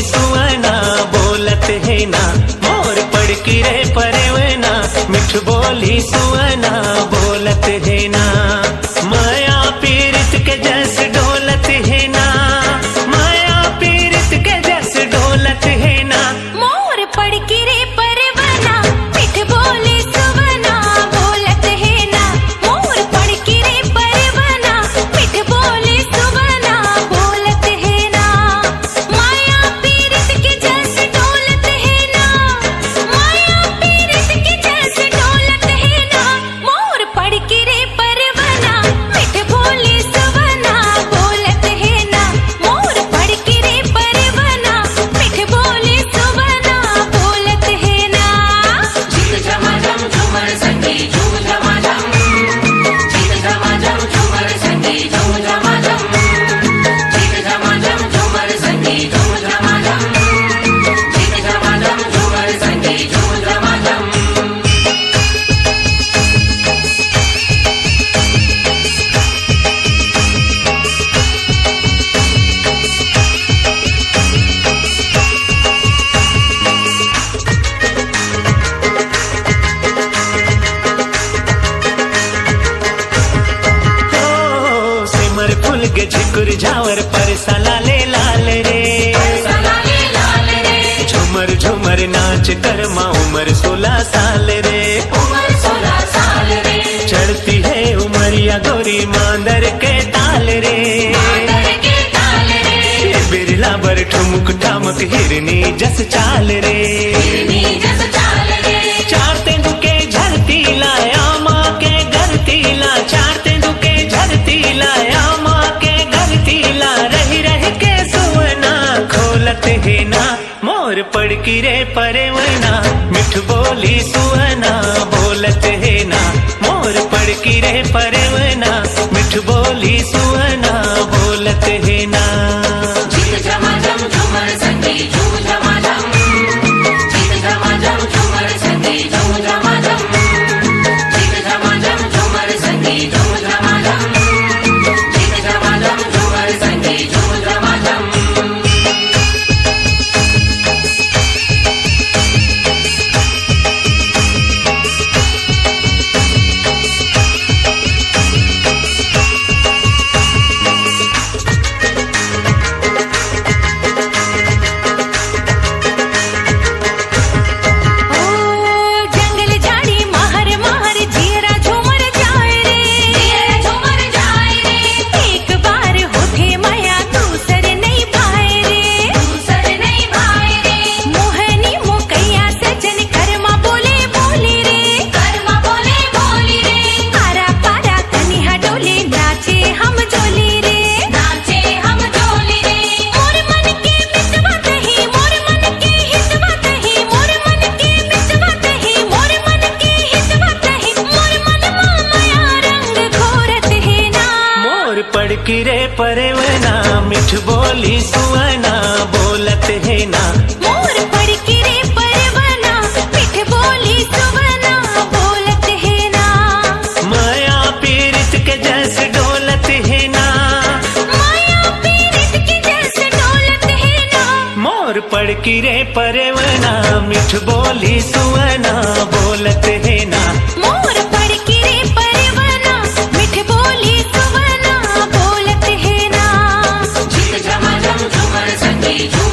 सुवना बोलत है ना, मोर पड़की रे परवना, मिठ बोली सुवना बोलत है ना। माया पीरित के जस डोलत है ना, माया पीरित के जस डोलत है ना, मोर पड़की रे परवना, मिठ बोली सुवना बोलत है ना। मोर पड़की रे परवना, मिठ बोली सुवना बोलत है ना। माया पीरित के जस डोलत है ना, माया पीरित के जस डोलत है ना, मोर पड़की रे परवना, मिठ बोली सुवना बोलत है ना। मोर पड़की रे परवना, मिठ बोली सुवना बोलत है ना। झिक झमाझम झूमर संगी झूम झमाझम, झिक झमाझम झूमर संगी झूम झमाझम, झिक झमाझम झूमर संगी झूम झमाझम, झिक झमाझम झूमर संगी झूम झमाझम। हो सिमर फूल के झिकुर झावर पर सलाले लाल रे, सलाले लाल रे, झुमर झुमर नाच करमा उम्र 16 साल रे। उमर 16 साल रे, चढ़ती है उमरिया गोरी मांदर के ताल रे, मांदर के ताल रे, ये बिरला बर ठुमुक ठामक हिरनी जस चाल रे। हिरनी जस चाल रे, चार तेंदु के झरती लाया माँ के घर तीला, चार तेंदु के झरती लाया माँ के घर तीला, रही रह के सुवना खोलत है ना, मोर पड़की रे परवना, मिठ बोली सुवना बोलत है ना, मोर पड़की रे परवना, मिठ बोली सुवना बोलत है ना। झिक झमाझम झूमर संगी झूम झमाझम, झिक झमाझम झूमर संगी झूम झमाझम, झिक झमाझम झूमर संगी झूम झमाझम, झिक झमाझम झूमर संगी झूम झमाझम। ओ जंगल झाड़ी महर महर जीरा झूमर जाए रे, जीरा झूमर जाए रे, एक बार होठे माया दूसर नहीं भाए रे। दूसर नहीं भाए रे, मोहनी मुकैया सजन कर्मा बोले बोली रे, कर्मा बोले बोली रे, आरा पारा कनिहा डोले नाचे हम जोली रे। नाचे हम डोली रे, मोर मन के मितवा कही, मोर मन के हितवा कही, मोर मन के मितवा कही, मोर मन के हितवा कही, मोर मन माया रंग घोरत है ना। मोर पड़की रे परवना, मिठ बोली सुवना बोलत है ना, मोर पड़की रे परवना, मिठ बोली सुवना बोलत है ना। माया पीरित के जस डोलत है ना, माया पीरित के जस डोलत है ना, मोर पड़की रे परवना, मिठ बोली सुवना बोलत है ना। मोर पड़की रे परवना, मिठ बोली सुवना बोलत है ना। झिक झमाझम झूमर संगी झूम